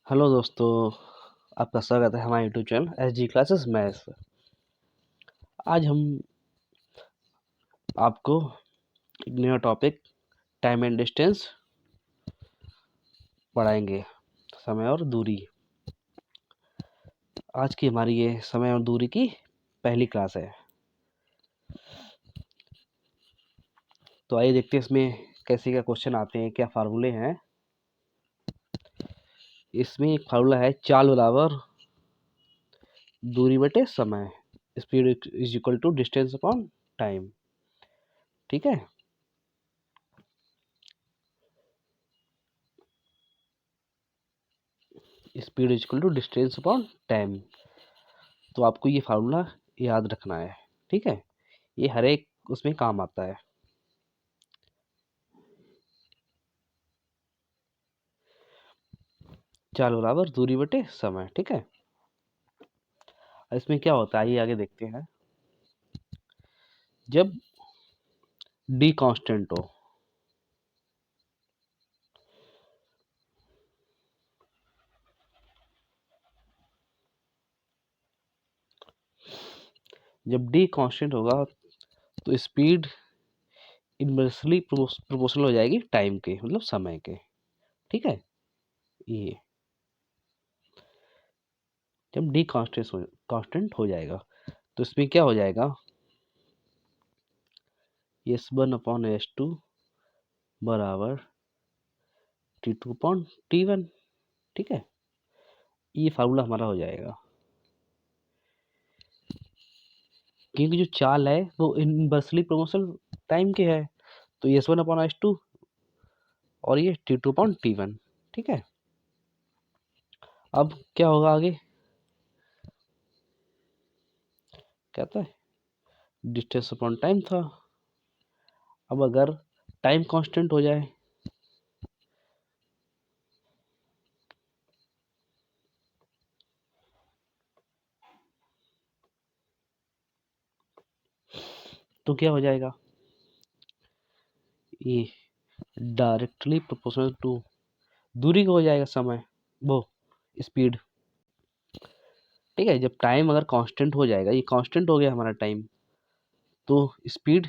Hello दोस्तों, आपका स्वागत है हमारे YouTube channel SG classes maths. आज हम आपको एक नया टॉपिक टाइम एंड डिस्टेंस पढ़ाएंगे, समय और दूरी। आज की हमारी ये समय और दूरी की पहली क्लास है। तो आइए देखते हैं इसमें कैसे क्या क्वेश्चन आते हैं, क्या फार्मूले हैं। इसमें एक फार्मूला है चाल बराबर दूरी बटे समय, speed is equal to distance upon time. ठीक है, speed is equal to distance upon time. तो आपको ये फार्मूला याद रखना है। ठीक है, ये हर एक उसमें काम आता है। चाल बराबर दूरी बटे समय। ठीक है, इसमें क्या होता है आइए आगे देखते हैं। जब डी कांस्टेंट हो, जब डी कांस्टेंट होगा तो स्पीड इनवर्सली प्रोपोर्शनल हो जाएगी टाइम के, मतलब समय के। ठीक है, ये जब डी कांस्टेंट हो जाएगा तो इसमें क्या हो जाएगा, S1 अपॉन S2 बराबर T2 अपॉन T1। ठीक है, ये फार्मूला हमारा हो जाएगा, क्योंकि जो चाल है वो इनवर्सली प्रोपोर्शनल टाइम के है। तो S1 अपॉन S2 और ये T2 अपॉन T1। ठीक है, अब क्या होगा आगे, कहता है डिस्टेंस अपॉन टाइम था। अब अगर टाइम कांस्टेंट हो जाए तो क्या हो जाएगा, ये डायरेक्टली प्रोपोर्शनल टू दूरी का हो जाएगा समय, वो स्पीड। ठीक है, जब टाइम अगर कांस्टेंट हो जाएगा, ये कांस्टेंट हो गया हमारा टाइम, तो speed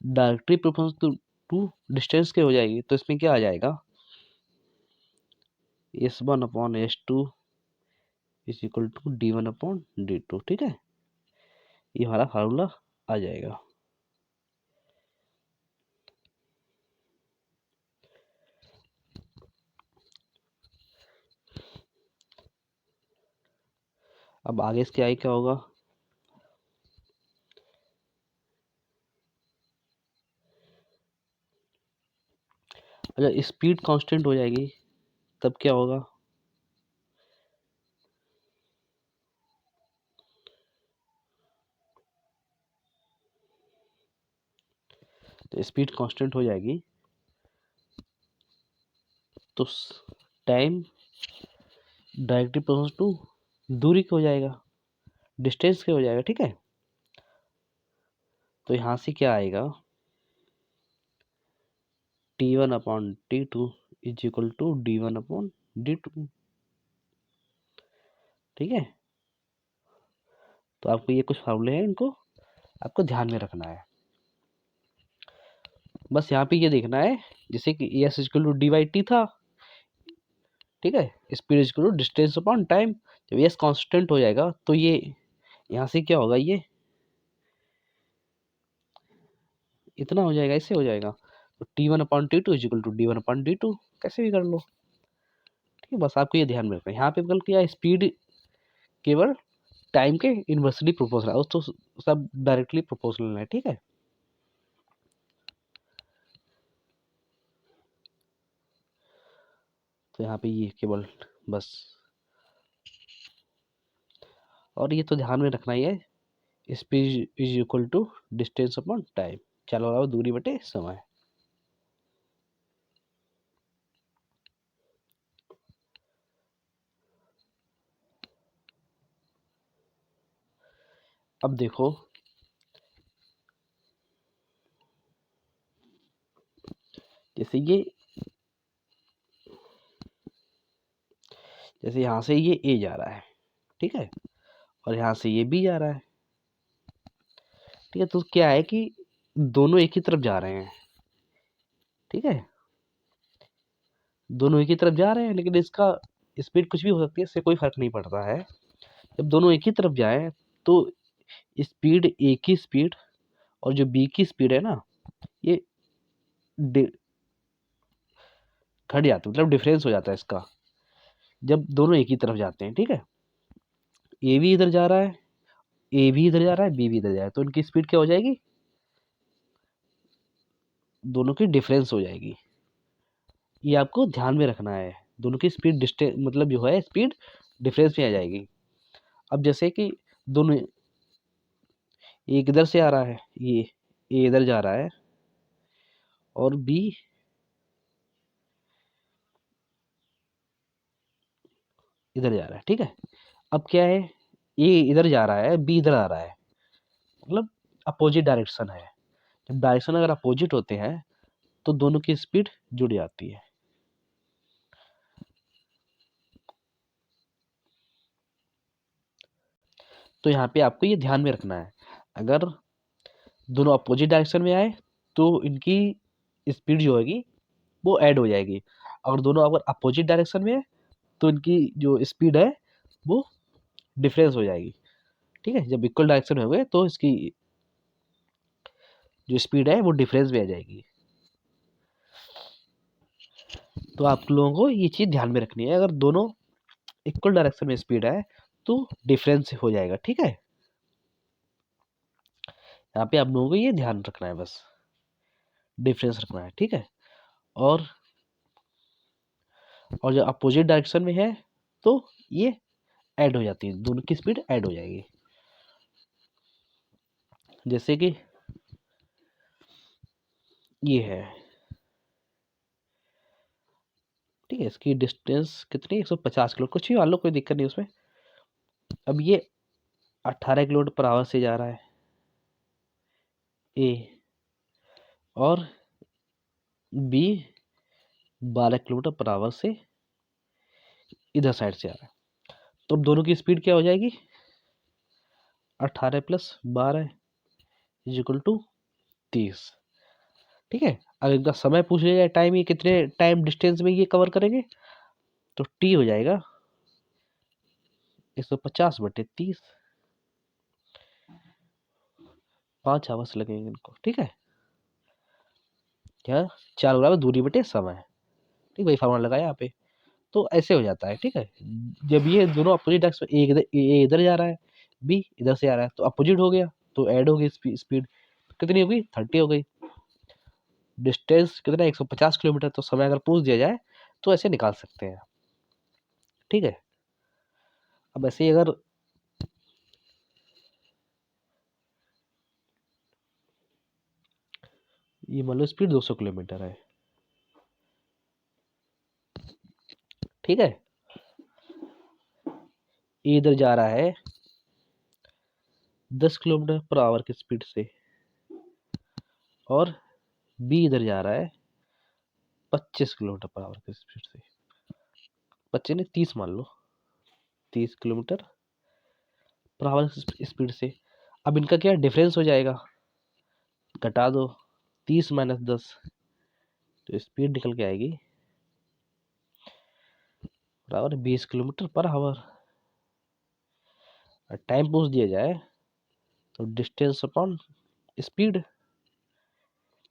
directly proportional to distance के हो जाएगी। तो इसमें क्या आ जाएगा, S1 upon S2 is equal to D1 upon D2। ठीक है, ये हमारा फार्मूला आ जाएगा। अब आगे इसके आगे क्या होगा, अगर स्पीड कांस्टेंट हो जाएगी तब क्या होगा, तो स्पीड कांस्टेंट हो जाएगी तो टाइम डायरेक्टली प्रोपोर्शनल टू दूरी का हो जाएगा, डिस्टेंस के हो जाएगा। ठीक है, तो यहाँ से क्या आएगा, T1 upon T2 is equal to D1 upon D2। ठीक है, तो आपको ये कुछ फार्मूले हैं, इनको आपको ध्यान में रखना है। बस यहाँ पे ये देखना है, जैसे कि S इक्वल टू डी/टी था। ठीक है, speed equal to distance upon time. जब S कांस्टेंट हो जाएगा तो ये यहाँ से क्या होगा, ये इतना हो जाएगा, इससे हो जाएगा। तो T1 upon T2 is equal to D1 upon D2, कैसे भी कर लो। ठीक है, बस आपको ये ध्यान में रखना है। यहाँ पे विकल्प किया स्पीड केवल टाइम के इनवर्सली प्रोपोर्शनल है, तो सब डायरेक्टली प्रोपोर्शनल है। ठीक है, तो यहाँ पे ये केवल बस, और ये तो ध्यान में रखना ही है, speed is equal to distance upon time, चलो आओ दूरी बटे समय। अब देखो, जैसे जैसे यहाँ से ये ए जा रहा है, ठीक है, और यहाँ से ये बी जा रहा है, ठीक है। तो क्या है कि दोनों एक ही तरफ जा रहे हैं, ठीक है, दोनों एक ही तरफ जा रहे हैं, लेकिन इसका स्पीड कुछ भी हो सकती है, इससे कोई फर्क नहीं पड़ता है। जब दोनों एक ही तरफ जाए तो स्पीड ए की स्पीड और जो बी की स्पीड है ना, ये घट जाती है, मतलब डिफरेंस हो जाता है इसका, जब दोनों एक ही तरफ जाते हैं, ठीक है। ए भी इधर जा रहा है, ए भी इधर जा रहा है, बी भी इधर जा रहा है, तो उनकी स्पीड क्या हो जाएगी, दोनों की डिफरेंस हो जाएगी। ये आपको ध्यान में रखना है, दोनों की स्पीड डिस्टेंस मतलब जो है स्पीड डिफरेंस में आ जाएगी। अब जैसे कि दोनों, एक इधर से आ रहा है, ये ए इधर जा रहा है और बी इधर जा रहा है, ठीक है। अब क्या है, ए इधर जा रहा है, बी इधर आ रहा है, मतलब अपोजिट डायरेक्शन है। जब डायरेक्शन अगर अपोजिट होते हैं तो दोनों की स्पीड जुड़ जाती है। तो यहाँ पे आपको ये ध्यान में रखना है, अगर दोनों अपोजिट डायरेक्शन में आए तो इनकी स्पीड जो होगी वो ऐड हो जाएगी। अगर दोनों अगर अपोजिट डायरेक्शन में है तो इनकी जो स्पीड है वो डिफरेंस हो जाएगी, ठीक है। जब इक्वल डायरेक्शन में हो गए तो इसकी जो स्पीड है वो डिफरेंस में आ जाएगी। तो आप लोगों को ये चीज़ ध्यान में रखनी है, अगर दोनों इक्वल डायरेक्शन में स्पीड है तो डिफरेंस हो जाएगा, ठीक है। यहाँ पे आप लोगों को ये ध्यान रखना है, बस डिफरेंस रखना है, ठीक है। और जब अपोजिट डायरेक्शन में है तो ये ऐड हो जाती है, दोनों की स्पीड ऐड हो जाएगी। जैसे कि ये है, ठीक है, इसकी डिस्टेंस कितनी 150 किलो, कुछ भी मान लो, कोई दिक्कत नहीं उसमें। अब ये 18 किलोमीटर पर आवर से जा रहा है ए, और बी 12 किलोमीटर पर आवर से इधर साइड से आ रहा है। तो अब दोनों की स्पीड क्या हो जाएगी, 18 प्लस 12 इज इक्वल टू 30, ठीक है। अगर इनका समय पूछ लिया जाए, टाइम, ये कितने टाइम डिस्टेंस में ये कवर करेंगे, तो टी हो जाएगा 150/30, 5 आवर्स लगेंगे इनको, ठीक है। क्या 4 बराबर दूरी बटे समय, ठीक, वही फार्मूला लगाया यहाँ पे। तो ऐसे हो जाता है, ठीक है। जब ये दोनों अपोजिट डायरेक्शन, ए इधर जा रहा है, बी इधर से आ रहा है, तो अपोजिट हो गया, तो ऐड हो गई स्पीड, कितनी हो गई, 30 हो गई। डिस्टेंस कितना 150 किलोमीटर, तो समय अगर पूछ दिया जाए तो ऐसे निकाल सकते हैं, ठीक है। अब ऐसे ही अगर ये मान लो स्पीड 200 किलोमीटर है, ठीक है, ये इधर जा रहा है 10 किलोमीटर पर आवर की स्पीड से, और बी इधर जा रहा है 25 किलोमीटर पर आवर की स्पीड से, 25 नहीं 30 मान लो, 30 किलोमीटर पर आवर स्पीड से। अब इनका क्या डिफरेंस हो जाएगा, घटा दो, 30 माइनस 10, तो स्पीड निकल के आएगी बराबर 20 किलोमीटर पर आवर। और टाइम पूछ दिया जाए तो डिस्टेंस अपॉन स्पीड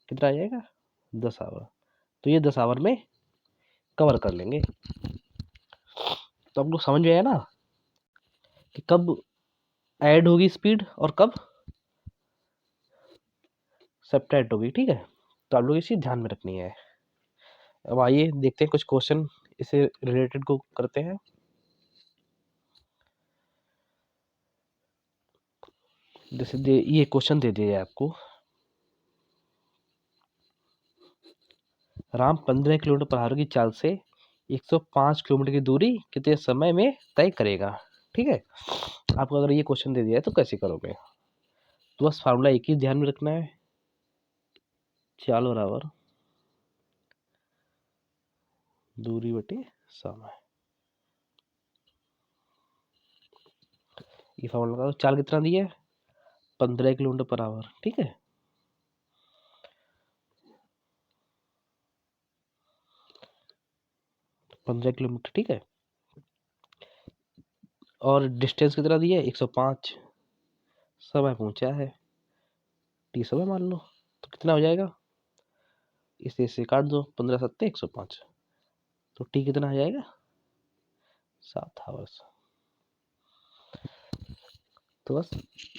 कितना आ जाएगा, 10 आवर। तो ये 10 आवर में कवर कर लेंगे। तो हम लोग समझ में आया ना कि कब ऐड होगी स्पीड और कब सब्ट्रैक्ट होगी, ठीक है। तो आप लोग इसी ध्यान में रखनी है। अब आइए देखते हैं कुछ क्वेश्चन इससे रिलेटेड को करते हैं। जैसे ये क्वेश्चन दे दिया है आपको, राम 15 किलोमीटर पर आवर की चाल से 105 किलोमीटर की दूरी कितने समय में तय करेगा, ठीक है। आपको अगर ये क्वेश्चन दे दिया है तो कैसे करोगे, तो बस फार्मूला एक ही ध्यान में रखना है, चाल बराबर दूरी बटे समय। ये फॉर्मूला लगाओ। चाल कितना दिया है? 15 किलोमीटर पर आवर। ठीक है, पंद्रह किलोमीटर। ठीक है, और डिस्टेंस कितना दिया है? 105। समय पहुंचा है, टी समय मान लो, तो कितना हो जाएगा? इसे काट दो, 15 सत्ते 105, तो टी कितना आ जाएगा? 7 आवर्स। तो बस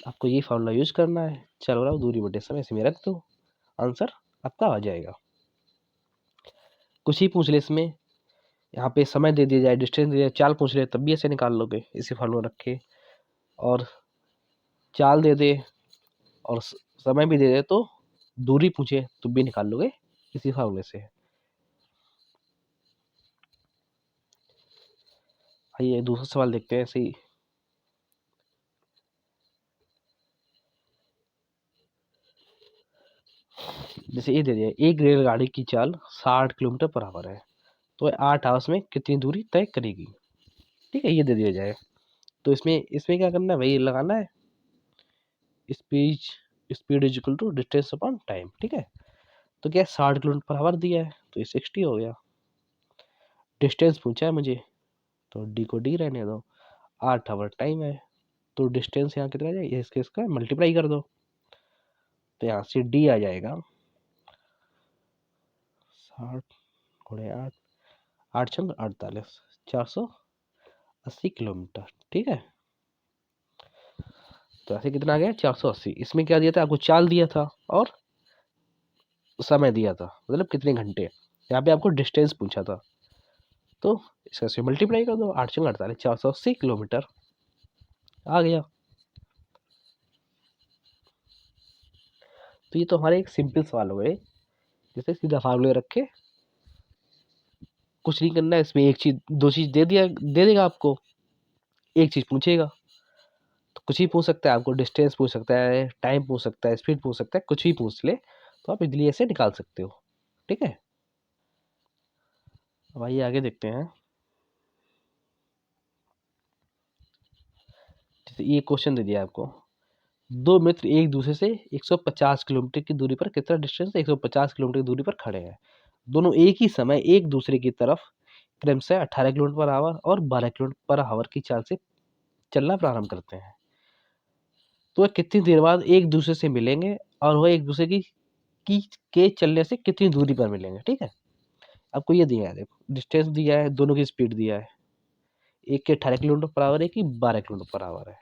आपको ये फॉर्मूला यूज करना है। चलो रहा दूरी बटे समय, इसमें रख दो, आंसर आपका आ जाएगा। कुछ ही पूछ ले इसमें, यहाँ पे समय दे दिया जाए, डिस्टेंस दे दिया, चाल पूछ ले तब भी ऐसे निकाल लोगे इसी फॉर्मूला रख के, और चाल दे दे और समय भी दे दे तो दूरी पूछे तो भी निकाल लोगे इसी फॉर्मूले से। आइए दूसरा सवाल देखते हैं ऐसे ही। जैसे ये दे दिया, एक रेलगाड़ी की चाल 60 किलोमीटर पर आवर है, तो 8 आवर्स में कितनी दूरी तय करेगी। ठीक है, ये दे दिया जाए, तो इसमें इसमें क्या करना है, वही लगाना है, speed speed is equal to distance upon time. ठीक है, तो क्या 60 किलोमीटर पर आवर दिया है, तो ये 60 हो गया। डिस्टेंस पूछा है मुझे, तो डी को डी रहने दो, 8 आवर टाइम है, तो डिस्टेंस यहाँ कितना जाए, इसका मल्टीप्लाई कर दो, तो यहाँ से डी आ जाएगा 60 गुणे 8, 8 छंग 48, 480 किलोमीटर। ठीक है, तो ऐसे कितना आ गया? 480। इसमें क्या दिया था आपको? चाल दिया था और समय दिया था, मतलब कितने घंटे। यहाँ पे आपको डिस्टेंस पूछा था, तो इसका से मल्टीप्लाई कर दो, 8 छंग 48, 480 किलोमीटर आ गया। तो ये तो हमारे एक सिंपल सवाल हो गए, जैसे सीधा फार्मूले रख के कुछ नहीं करना है इसमें, एक चीज दो चीज दे देगा आपको, एक चीज पूछेगा, तो कुछ ही पूछ सकता है आपको, डिस्टेंस पूछ सकता है, टाइम पूछ सकता है, स्पीड पूछ सकता है, कुछ भी पूछ ले तो आप इजली ऐसे निकाल सकते हो। ठीक है, अब आइए आगे देखते हैं। जैसे ये क्वेश्चन दे दिया आपको, दो मित्र एक दूसरे से 150 किलोमीटर की दूरी पर, कितना डिस्टेंस? 150 किलोमीटर की दूरी पर खड़े हैं। दोनों एक ही समय एक दूसरे की तरफ क्रमशः 18 किलोमीटर पर आवर और 12 किलोमीटर पर आवर की चाल से चलना प्रारंभ करते हैं। तो वह कितनी देर बाद एक दूसरे से मिलेंगे और वह एक दूसरे की के चलने से कितनी दूरी पर मिलेंगे। ठीक है, आपको ये दिया है, देखो डिस्टेंस दिया है, दोनों की स्पीड दिया है, एक के 18 किलोमीटर पर आवर है, कि 12 किलोमीटर पर आवर है।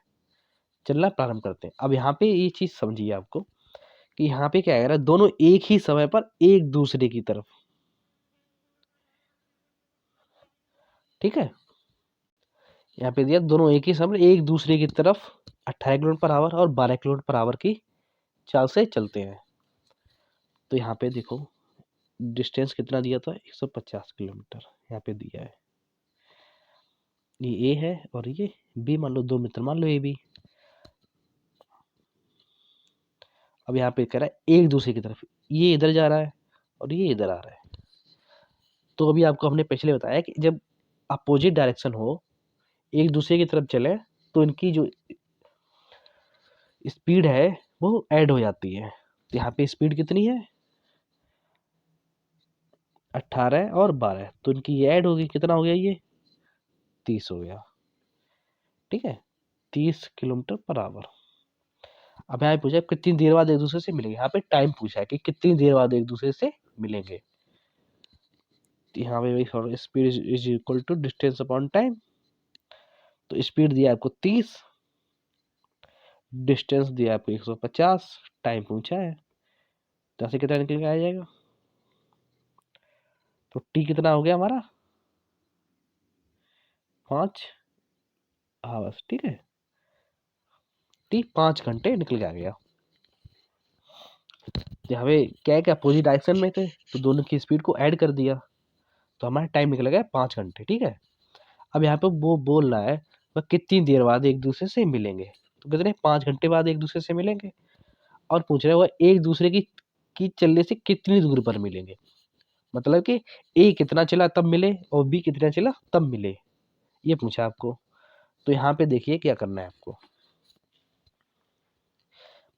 चलना प्रारंभ करते हैं। अब यहाँ पे ये चीज समझिए आपको, कि यहाँ पे क्या है, दोनों एक ही समय पर एक दूसरे की तरफ। ठीक है, यहाँ पे दिया दोनों एक ही समय एक दूसरे की तरफ 18 किलोमीटर पर आवर और 12 किलोमीटर पर आवर की चाल से चलते हैं। तो यहाँ पे देखो डिस्टेंस कितना दिया था, 150 किलोमीटर यहाँ पे दिया है। ये ए है और ये बी मान लो, दो मित्र मान लो ए बी। अब यहाँ पे कह रहा है एक दूसरे की तरफ, ये इधर जा रहा है और ये इधर आ रहा है। तो अभी आपको हमने पिछले बताया कि जब अपोजिट डायरेक्शन हो, एक दूसरे की तरफ चले, तो इनकी जो स्पीड है वो ऐड हो जाती है। तो यहाँ पे स्पीड कितनी है? 18 और 12, तो इनकी ये ऐड होगी, कितना हो गया ये? 30 हो गया। ठीक है, 30 किलोमीटर पर आवर। अब यहाँ पे पूछा कितनी देर बाद एक दूसरे से मिलेंगे, यहाँ पे टाइम पूछा है कि कितनी देर बाद एक दूसरे से मिलेंगे। यहाँ पे वही speed is equal to distance upon time. तो स्पीड दिया आपको 30, डिस्टेंस दिया आपको 150, टाइम पूछा है, तो ऐसे कितना निकल के आ जाएगा? तो टी कितना हो गया हमारा? 5 आवर्स। ठीक है, टी 5 घंटे निकल के आ गया। यहाँ पे क्या है कि अपोजिट डायरेक्शन में थे, तो दोनों की स्पीड को ऐड कर दिया, तो हमारा टाइम निकल गया 5 घंटे। ठीक है, अब यहाँ पे वो बोल रहा है वह कितनी देर बाद एक दूसरे से मिलेंगे, तो कितने 5 घंटे बाद एक दूसरे से मिलेंगे, और पूछ रहे हैं वह एक दूसरे की चलने से कितनी दूर पर मिलेंगे। मतलब कि ए कितना चला तब मिले और बी कितना चला तब मिले, ये पूछा आपको। तो यहाँ पे देखिए क्या करना है आपको,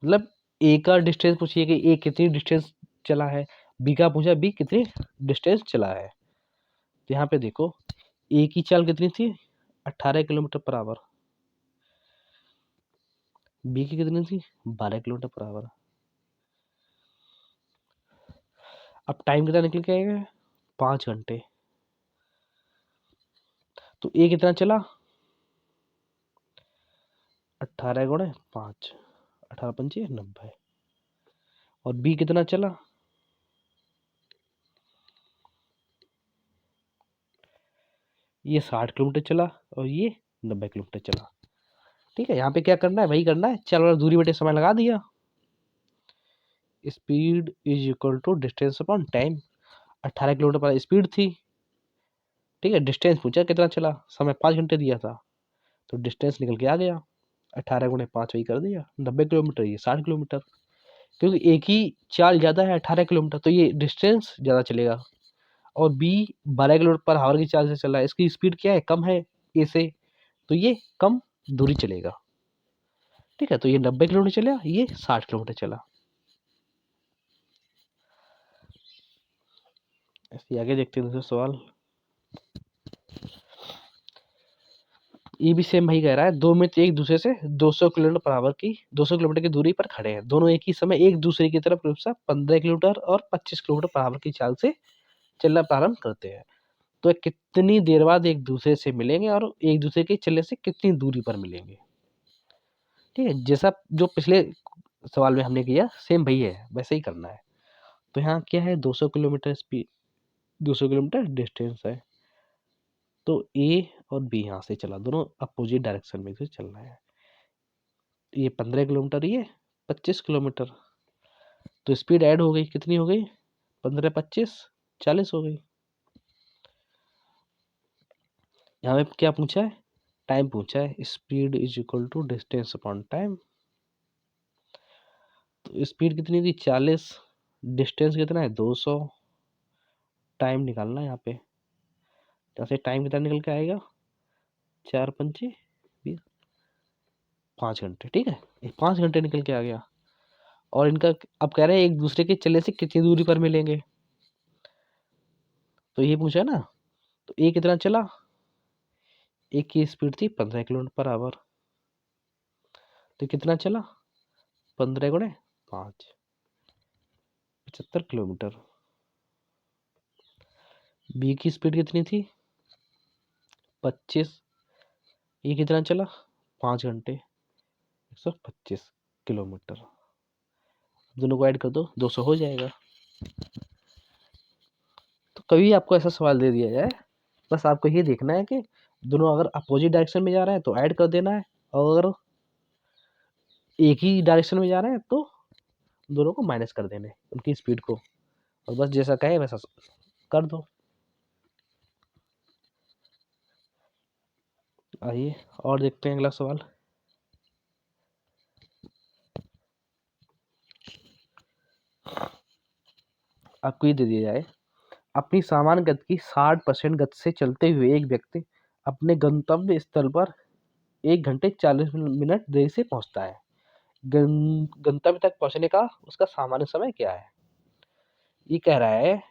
मतलब ए का डिस्टेंस पूछिए कि ए कितनी डिस्टेंस चला है, बी का पूछा बी कितनी डिस्टेंस चला है। तो यहाँ पे देखो ए की चाल कितनी थी 18 किलोमीटर पर आवर, बी की कितनी थी 12 किलोमीटर पर आवर। अब टाइम कितना निकल के आएगा 5 घंटे। तो ए कितना चला 18 गुणे 5, 18 × 5 = 90। और बी कितना चला ये 60 किलोमीटर चला और ये 90 किलोमीटर चला। ठीक है, यहाँ पे क्या करना है वही करना है, चल और दूरी बटे समय लगा दिया। Speed is equal to distance upon time. 18 kilometre पर स्पीड थी, ठीक है, डिस्टेंस पूछा कितना चला, समय 5 घंटे दिया था, तो डिस्टेंस निकल के आ गया 18 × 5 वही कर दिया 90 किलोमीटर, ये 60 किलोमीटर। क्योंकि एक ही चाल ज़्यादा है 18 किलोमीटर, तो ये डिस्टेंस ज़्यादा चलेगा। और बी 12 किलोमीटर पर आवर की चाल से चल रहा है, इसकी स्पीड क्या है कम है ए से, तो ये कम दूरी चलेगा। ठीक है, तो ये 90 किलोमीटर चला, ये 60 किलोमीटर चला। ऐसे आगे देखते हैं दूसरा सवाल। ये भी सेम वही कह रहा है, दो मित्र एक दूसरे से 200 किलोमीटर पर आवर की 200 किलोमीटर की दूरी पर खड़े हैं, दोनों एक ही समय एक दूसरे की तरफ क्रमशः 15 किलोमीटर और 25 किलोमीटर पर आवर की चाल से चलना प्रारंभ करते हैं। तो कितनी देर बाद एक दूसरे से मिलेंगे और एक दूसरे के चलने से कितनी दूरी पर मिलेंगे। ठीक है, जैसा जो पिछले सवाल में हमने किया सेम वही है, वैसे ही करना है। तो यहाँ क्या है 200 किलोमीटर स्पीड, 200 किलोमीटर डिस्टेंस है, तो ए और बी यहाँ से चला, दोनों अपोजिट डायरेक्शन में से चलना है। ये 15 किलोमीटर, ये 25 किलोमीटर, तो स्पीड ऐड हो गई, कितनी हो गई 15 25 40 हो गई। यहाँ पे क्या पूछा है टाइम पूछा है, speed is equal to distance upon time. तो स्पीड कितनी थी 40, डिस्टेंस कितना है 200, टाइम निकालना है यहाँ पे। यहाँ से टाइम कितना निकल के आएगा 4 पंचे 20, 5 घंटे। ठीक है, ये 5 घंटे निकल के आ गया। और इनका अब कह रहे हैं एक दूसरे के चलने से कितनी दूरी पर मिलेंगे, तो ये पूछा ना। तो ए कितना चला, एक की स्पीड थी 15 किलोमीटर पर आवर, तो कितना चला 15 गुणे 5 75 किलोमीटर। बी की स्पीड कितनी थी 25, ये कितना चला 5 घंटे 125 किलोमीटर। दोनों को ऐड कर दो 200 हो जाएगा। तो कभी आपको ऐसा सवाल दे दिया जाए, बस आपको ये देखना है कि दोनों अगर अपोजिट डायरेक्शन में जा रहे हैं तो ऐड कर देना है, और अगर एक ही डायरेक्शन में जा रहे हैं तो दोनों को माइनस कर देना है उनकी स्पीड को, और बस जैसा कहे वैसा कर दो। आइए और देखते हैं अगला सवाल। आपको ये दे दिया जाए, अपनी सामान्य गति की 60% गति से चलते हुए एक व्यक्ति अपने गंतव्य स्थल पर 1 घंटे 40 मिनट देरी से पहुंचता है। गंतव्य तक पहुंचने का उसका सामान्य समय क्या है। ये कह रहा है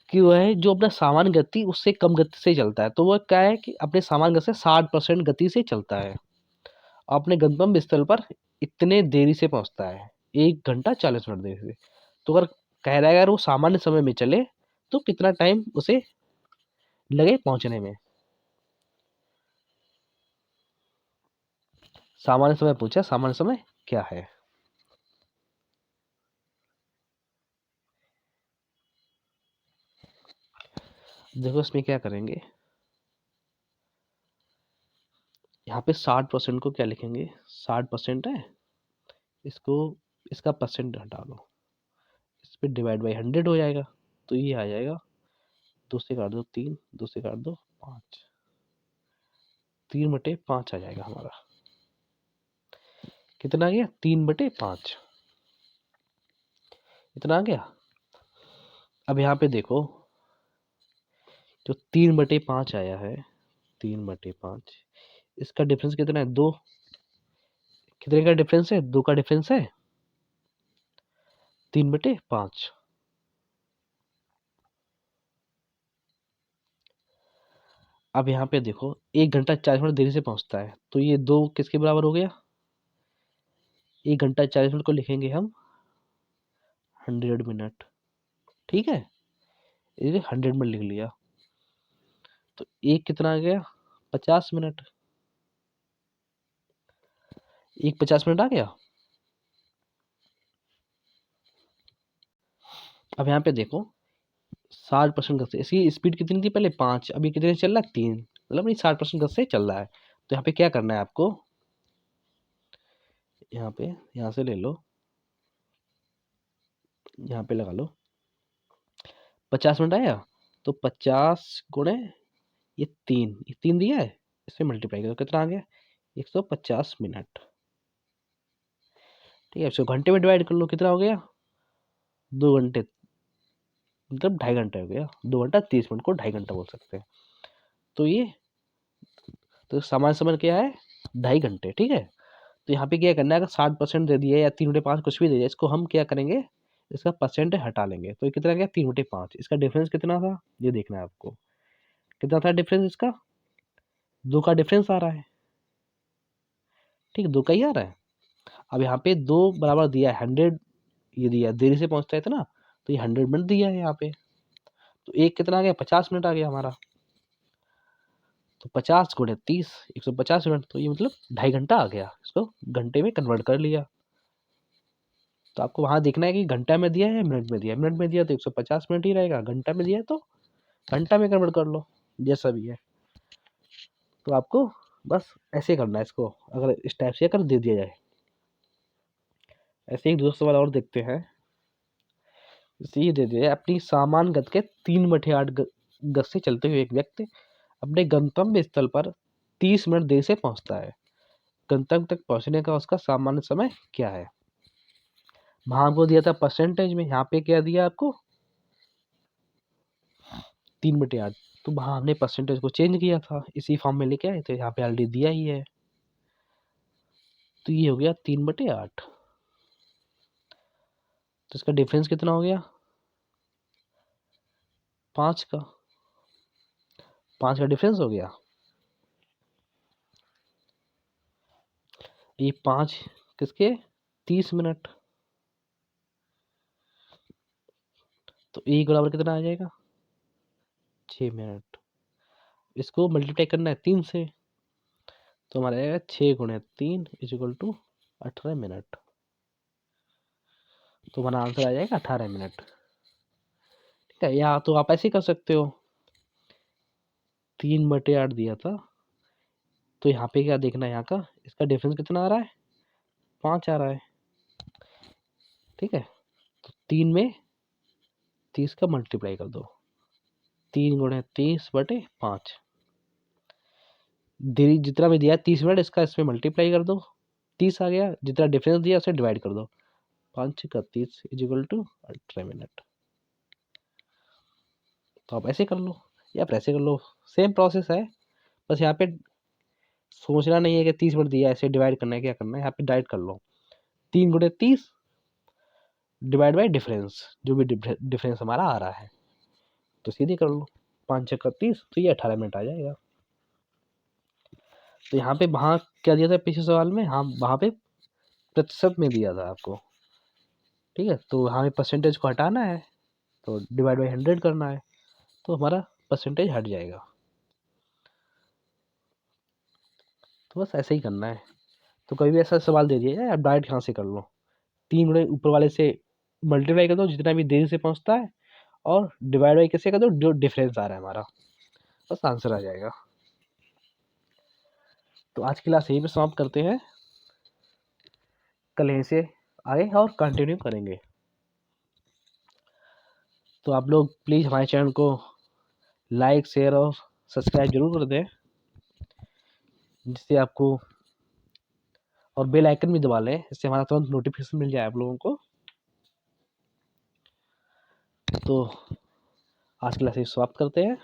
कि वह जो अपना सामान्य गति उससे कम गति से चलता है, तो वह क्या है कि अपने सामान्य गति से 60% गति से चलता है, अपने गंतव्य स्थल पर इतने देरी से पहुंचता है 1 घंटा 40 मिनट देरी से। तो अगर कह रहा है अगर वो सामान्य समय में चले तो कितना टाइम उसे लगे पहुंचने में। सामान्य समय पूछा, सामान्य समय क्या है। देखो इसमें क्या करेंगे, यहाँ पे 60% को क्या लिखेंगे 60% है, इसको इसका परसेंट हटा दो, इस पर डिवाइड बाई 100 हो जाएगा, तो ये आ जाएगा 2 से काट दो 3, 2 से काट दो 5, 3/5 आ जाएगा हमारा। कितना आ गया 3/5, इतना आ गया। अब यहाँ पे देखो जो 3/5 आया है 3/5, इसका डिफरेंस कितना है 2, कितने का डिफरेंस है? 2 का डिफरेंस है 3/5। अब यहाँ पे देखो 1 घंटा 40 मिनट देरी से पहुँचता है, तो ये 2 किसके बराबर हो गया? 1 घंटा 40 मिनट को लिखेंगे हम 100 मिनट, ठीक है? ये 100 में लिख लिया, तो 1 कितना आ गया? 50 मिनट। 1 50 मिनट आ गया। अब यहाँ पे देखो 60% गति से, इसकी स्पीड कितनी थी पहले? 5, अभी कितने से चल रहा है? 3, मतलब नहीं 60% गति से चल रहा है। तो यहाँ पे क्या करना है आपको? यहाँ पे यहाँ से ले लो, यहाँ पे लगा लो, 50 मिनट आया, तो 50 गुणे ये 3 दिया है, इससे मल्टीप्लाई करो, कितना आ गया? 150 मिनट, ठीक है? इसको घंटे में डिवाइड कर लो, कितना हो गया? 2 घंटे, मतलब 2.5 घंटे हो गया। 2 घंटा 30 मिनट को 2.5 घंटा बोल सकते हैं। तो ये, तो सामान्य समय क्या है? 2.5 घंटे, ठीक है? तो यहाँ पे क्या करना है, अगर 60% दे दिया या 3/5 कुछ भी दे दिया, इसको हम क्या करेंगे? इसका परसेंट हटा लेंगे, तो ये कितना गया? 3/5। इसका डिफरेंस कितना था? ये देखना है आपको, कितना था डिफरेंस इसका? 2 का डिफरेंस आ रहा है, ठीक है? 2 का ही आ रहा है। अब यहाँ पे 2 बराबर दिया है 100, ये दिया है, देरी से पहुंचता है इतना, तो ये 100 मिनट दिया है यहाँ पे। तो एक कितना आ गया? 50 मिनट आ गया हमारा। तो 50 गुणे 30, 150 मिनट, तो ये मतलब 2.5 घंटा आ गया। इसको घंटे में कन्वर्ट कर लिया। तो आपको वहां देखना है कि घंटा में दिया है या मिनट में दिया है। मिनट में दिया तो 150 मिनट ही रहेगा, घंटा में दिया है तो घंटा में कन्वर्ट कर लो, जैसा भी है। तो आपको बस ऐसे करना है इसको, अगर इस टाइप से अगर दे दिया जाए। ऐसे एक दूसरा सवाल और देखते हैं। जैसे ये दे दिया जाए, अपनी सामान गति के 3/8 गति से चलते हुए एक व्यक्ति अपने गंतव्य स्थल पर 30 मिनट देर से पहुंचता है। गंतव्य तक पहुंचने का उसका सामान्य समय क्या है? वहां आपको दिया था परसेंटेज में, यहाँ पे क्या दिया आपको? 3/8। तो वहां हमने परसेंटेज को चेंज किया था, इसी फॉर्म में लेके आए थे, यहाँ पे ऑलरेडी दिया ही है। तो ये हो गया 3/8। तो इसका डिफरेंस कितना हो गया? 5 का, 5 का डिफरेंस हो गया। ये 5 किसके? 30 मिनट। तो एक बराबर कितना आ जाएगा? 6 मिनट। इसको मल्टीप्लाई करना है 3 से, तो हमारा आएगा 6 गुणे 3 इजिकल टू 18 मिनट। तो हमारा आंसर आ जाएगा 18 मिनट, ठीक है? या तो आप ऐसे कर सकते हो, 3/8 दिया था, तो यहाँ पे क्या देखना है, यहाँ का इसका डिफरेंस कितना आ रहा है? 5 आ रहा है, ठीक है? तो 3 में 30 का मल्टीप्लाई कर दो, 3 गुणे 30/5। देरी जितना भी दिया है 30 मिनट, इसका इसमें मल्टीप्लाई कर दो, 30 आ गया। जितना डिफरेंस दिया उसे डिवाइड कर दो, 5 का 30 इजिकल टू 18 मिनट। तो आप ऐसे कर लो या फिर ऐसे कर लो, सेम प्रोसेस है। बस यहाँ पे सोचना नहीं है कि 30 मिनट दिया है, ऐसे डिवाइड करना है, क्या करना है, यहाँ पे डायरेक्ट कर लो, 3 गुणे 30 डिवाइड बाई डिफरेंस, जो भी डिफरेंस हमारा आ रहा है, तो सीधे कर लो, 5 छक्का 30, तो ये 18 मिनट आ जाएगा। तो यहाँ पे वहाँ क्या दिया था पिछले सवाल में? हाँ, वहाँ पे प्रतिशत में दिया था आपको, ठीक है? तो हमें परसेंटेज को हटाना है, तो डिवाइड बाई 100 करना है, तो हमारा परसेंटेज हट जाएगा। तो बस ऐसे ही करना है। तो कभी भी ऐसा सवाल दे दिया जाए, आप डायरेक्ट यहाँ से कर लो, 3 गुणे ऊपर वाले से मल्टीप्लाई कर दो जितना भी देरी से पहुँचता है, और डिवाइड बाई कैसे कर दो? जो डिफरेंस आ रहा है हमारा, बस आंसर आ जाएगा। तो आज की क्लास यहीं पे समाप्त करते हैं, कल यहीं से आगे और कंटिन्यू करेंगे। तो आप लोग प्लीज़ हमारे चैनल को लाइक, शेयर और सब्सक्राइब जरूर कर दें, जिससे आपको, और बेल आइकन भी दबा लें, इससे हमारा तुरंत नोटिफिकेशन मिल जाए आप लोगों को। तो आज की क्लास समाप्त करते हैं।